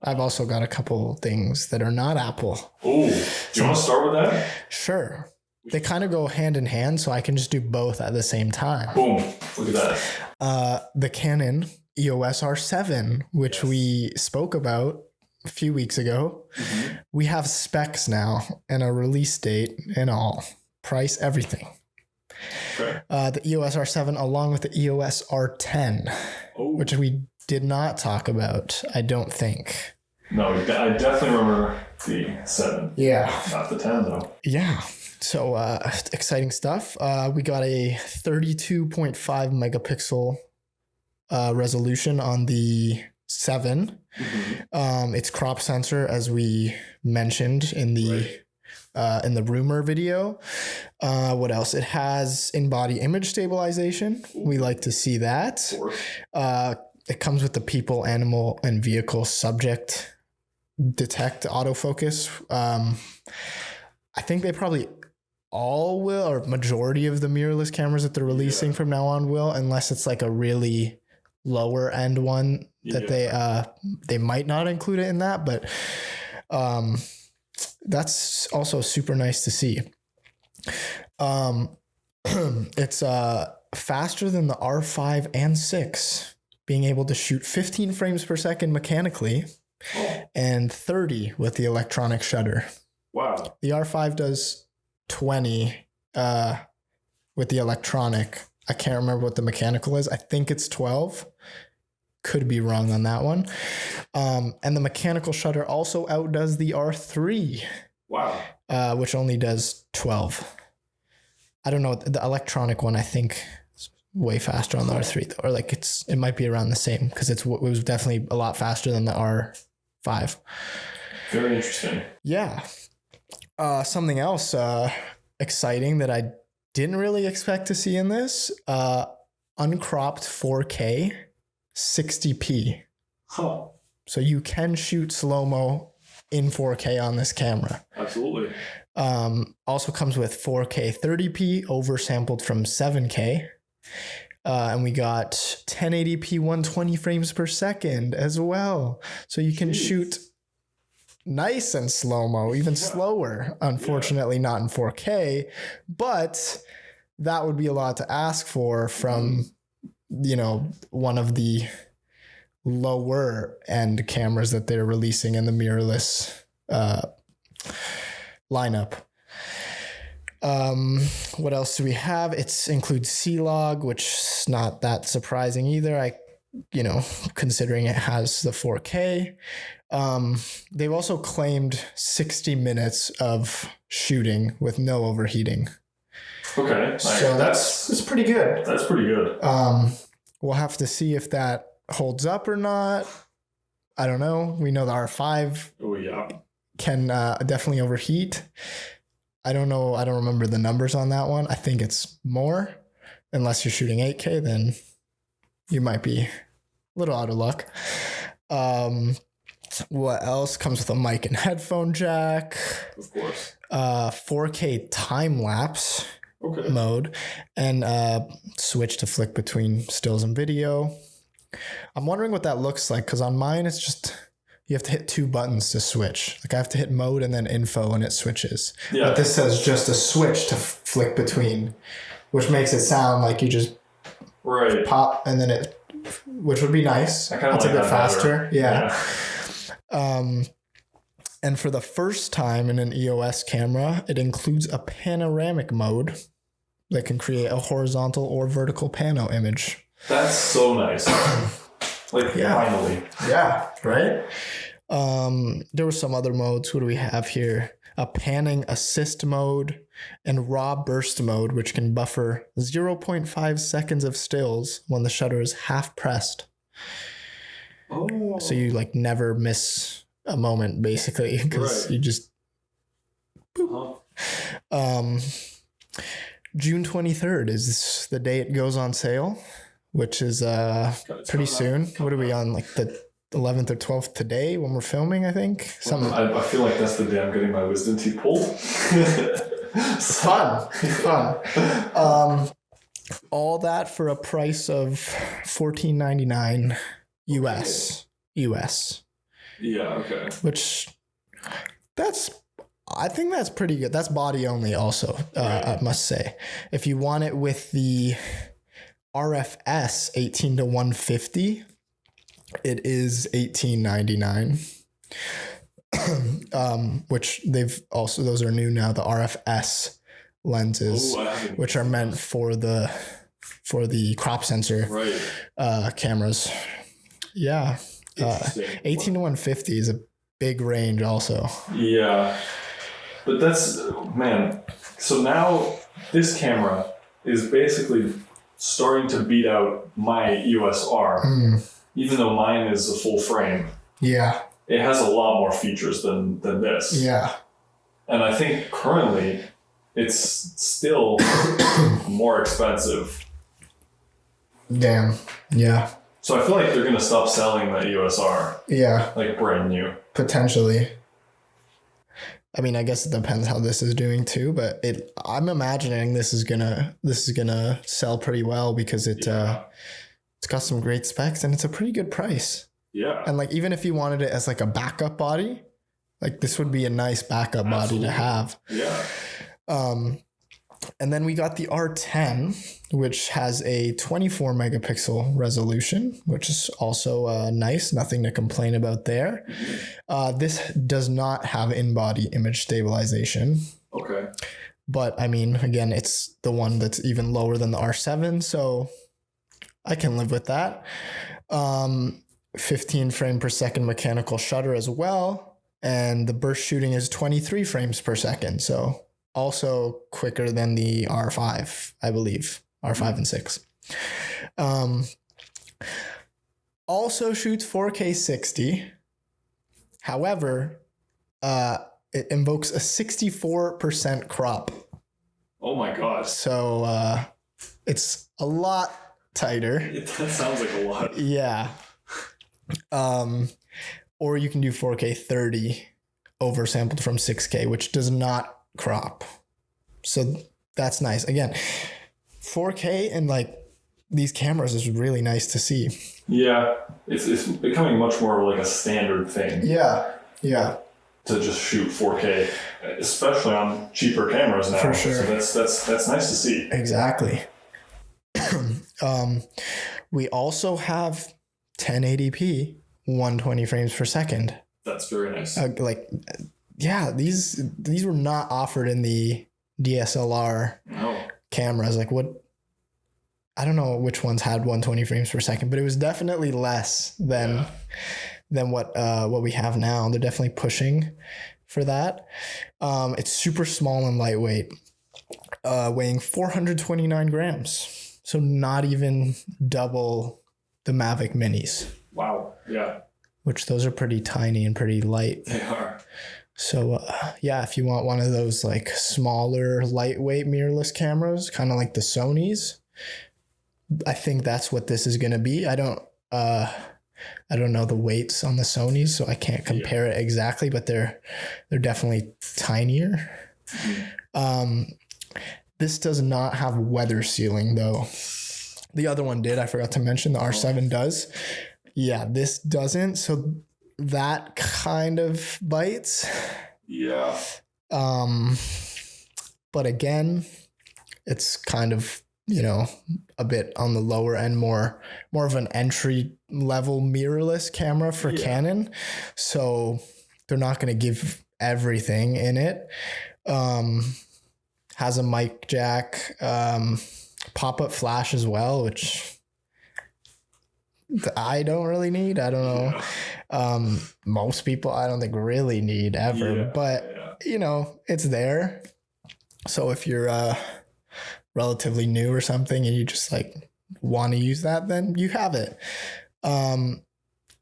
I've also got a couple things that are not Apple. Oh, do you want to start with that? Sure. They kind of go hand in hand, so I can just do both at the same time. Boom. Look at that. The Canon EOS R7, which we spoke about a few weeks ago. Mm-hmm. We have specs now and a release date and all. Price, everything. Okay. The EOS R7 along with the EOS R10, which we did not talk about, I don't think. No, I definitely remember the 7. Yeah. Not the 10, though. Yeah. So exciting stuff. We got a 32.5 megapixel resolution on the 7. Mm-hmm. It's crop sensor, as we mentioned in the rumor video. What else? It has in-body image stabilization. We like to see that. It comes with the people, animal, and vehicle subject detect autofocus. I think they probably all will, or majority of the mirrorless cameras that they're releasing from now on will, unless it's like a really lower end one that they might not include it in that, but that's also super nice to see. It's faster than the R5 and 6, being able to shoot 15 frames per second mechanically and 30 with the electronic shutter. Wow. The R5 does 20 with the electronic. I can't remember what the mechanical is. I think it's 12. Could be wrong on that one. And the mechanical shutter also outdoes the R3. Wow. Which only does 12. I don't know. The electronic one, I think, is way faster on the R3, though. Or like it might be around the same, because it was definitely a lot faster than the R5. Very interesting. Yeah. Something else exciting that I didn't really expect to see in this, uncropped 4K 60p. Huh. So you can shoot slow-mo in 4K on this camera. Absolutely. Also comes with 4K 30p oversampled from 7K. And we got 1080p 120 frames per second as well. So you can shoot nice and slow-mo, even slower. Unfortunately, not in 4K, but that would be a lot to ask for from, one of the lower end cameras that they're releasing in the mirrorless lineup. What else do we have? It includes C-Log, which is not that surprising either. Considering it has the 4K. They've also claimed 60 minutes of shooting with no overheating. Okay. So that's pretty good. That's pretty good. We'll have to see if that holds up or not. I don't know. We know the R5 can definitely overheat. I don't know. I don't remember the numbers on that one. I think it's more. Unless you're shooting 8K, then you might be a little out of luck. What else? Comes with a mic and headphone jack. Of course. 4K time lapse mode, and switch to flick between stills and video. I'm wondering what that looks like, because on mine it's just you have to hit 2 buttons to switch. Like I have to hit mode and then info and it switches. Yeah. But this says just a switch to flick between, which makes it sound like you just pop and then it, which would be nice. It's like a bit faster. Yeah. And for the first time in an EOS camera, it includes a panoramic mode that can create a horizontal or vertical pano image. That's so nice. Finally. Yeah, right? There were some other modes. What do we have here? A panning assist mode and raw burst mode, which can buffer 0.5 seconds of stills when the shutter is half pressed. Oh. So you never miss a moment, basically, because you just boop. June 23rd is the day it goes on sale, which is pretty soon. What are we on, the 11th or 12th today when we're filming, I think? I feel like that's the day I'm getting my wisdom teeth pulled. Fun. All that for a price of $14.99 US. Yeah, okay. Which I think that's pretty good. That's body only also, I must say. If you want it with the RFS 18 to 150, it is $18.99. Which those are new now, the RFS lenses, which are meant for the crop sensor cameras. Yeah. 18 to 150 is a big range also. Yeah. But that's, man, so now this camera is basically starting to beat out my EOS R, even though mine is a full frame. Yeah. It has a lot more features than this. Yeah. And I think currently it's still more expensive. Damn. Yeah. So I feel like they're going to stop selling the EOS R. Yeah. Like brand new. Potentially. I mean, I guess it depends how this is doing too, but I'm imagining this is gonna sell pretty well because it's got some great specs and it's a pretty good price. Yeah. And like, even if you wanted it as like a backup body, like this would be a nice backup body to have. Yeah. And then we got the R10, which has a 24 megapixel resolution, which is also nice. Nothing to complain about there. This does not have in-body image stabilization. Okay. But I mean, again, it's the one that's even lower than the R7, so I can live with that. 15 frame per second mechanical shutter as well. And the burst shooting is 23 frames per second. So also quicker than the R5, I believe. R5 and 6. Also shoots 4K 60. However, it invokes a 64% crop. Oh my God. So it's a lot tighter. That sounds like a lot. Yeah. Or you can do 4K 30 oversampled from 6K, which does not crop. So that's nice. Again, 4K and like these cameras is really nice to see. Yeah. It's becoming much more like a standard thing. Yeah. Yeah. To just shoot 4K, especially on cheaper cameras now. For sure. So that's nice to see. Exactly. We also have 1080p, 120 frames per second. That's very nice. These were not offered in the DSLR cameras. Like what? I don't know which ones had 120 frames per second, but it was definitely less than what we have now. They're definitely pushing for that. It's super small and lightweight, weighing 429 grams. So not even double the Mavic Minis. Wow. Yeah. Which those are pretty tiny and pretty light. They are. So if you want one of those like smaller, lightweight mirrorless cameras, kind of like the Sonys, I think that's what this is going to be. I don't know the weights on the Sonys, so I can't compare it exactly, but they're definitely tinier. This does not have weather sealing though. The other one did. I forgot to mention the R7 does. Yeah, this doesn't. So that kind of bites. Yeah. But again, it's kind of, a bit on the lower end, more of an entry level mirrorless camera for Canon. So they're not going to give everything in it. Has a mic jack, pop-up flash as well, which I don't really need. I don't know. Most people I don't think really need ever, but it's there. So if you're relatively new or something and you just like want to use that, then you have it.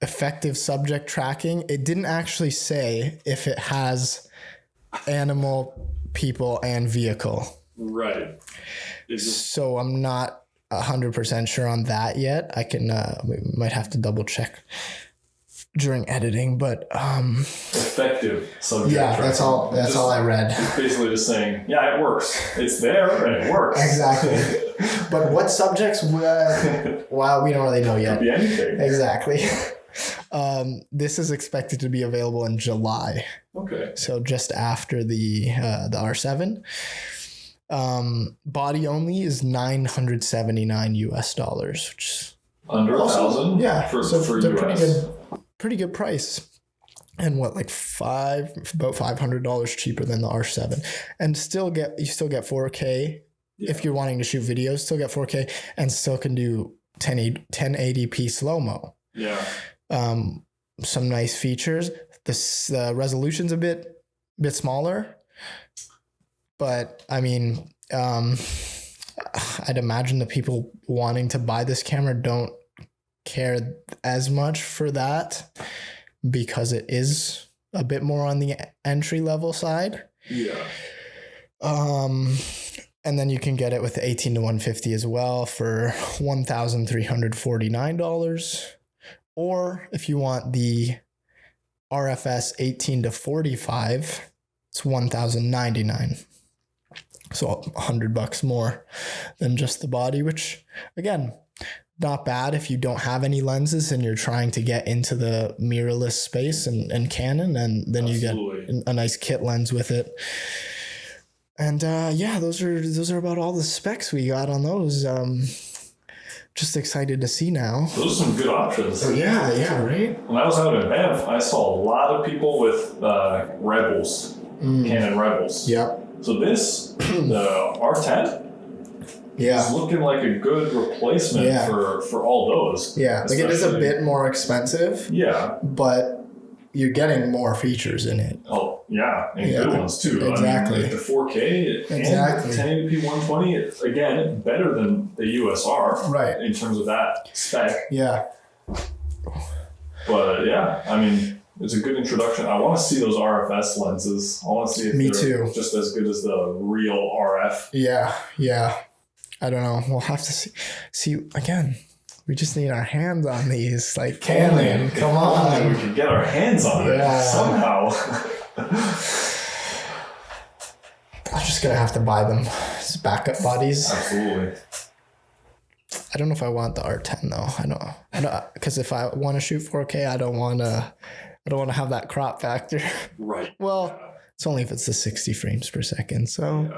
Effective subject tracking. It didn't actually say if it has animal, people, and vehicle. Right. So I'm not 100% sure on that yet. I can we might have to double check during editing, but effective subject tracking. that's all I read. It's basically just saying, it works. It's there and it works. Exactly. But what subjects? Well, we don't really know yet. Could be anything. Exactly. This is expected to be available in July. Okay. So just after the R7. Body only is $979 US, which is under $1,000. Yeah, For US. Pretty Pretty good price. And what, like about $500 cheaper than the R7, and you still get 4K. Yeah. If you're wanting to shoot videos, still get 4K and still can do 1080p slow-mo. Yeah. Some nice features. The resolution's a bit smaller, but I mean, I'd imagine the people wanting to buy this camera don't care as much for that, because it is a bit more on the entry level side. Yeah. And then you can get it with the 18 to 150 as well for $1,349. Or if you want the RFS 18 to 45, it's $1,099. So $100 more than just the body, which again, not bad if you don't have any lenses and you're trying to get into the mirrorless space and Canon, and then Absolutely. You get a nice kit lens with it. And those are about all the specs we got on those. Just excited to see now. Those are some good options. Yeah, right? When I was out in Banff, I saw a lot of people with Rebels, Canon Rebels. Yep. So the R10, is looking like a good replacement for all those. Yeah, like it is a bit more expensive. Yeah. But you're getting more features in it. Oh, yeah. And good ones too. Exactly. I mean, like the 4K and 1080p 120, again, better than the USR. Right. In terms of that spec. Yeah. But yeah, I mean, it's a good introduction. I want to see those RFS lenses. I want to see if they're just as good as the real RF. Yeah. I don't know. We'll have to see again. We just need our hands on these. Like, Canon, come on. We can get our hands on it somehow. I'm just going to have to buy them as backup bodies. Absolutely. I don't know if I want the R10 though. I know, because if I want to shoot 4K, I don't want to have that crop factor. Right. Well, it's only if it's the 60 frames per second. So,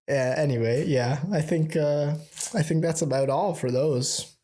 anyway, I think that's about all for those.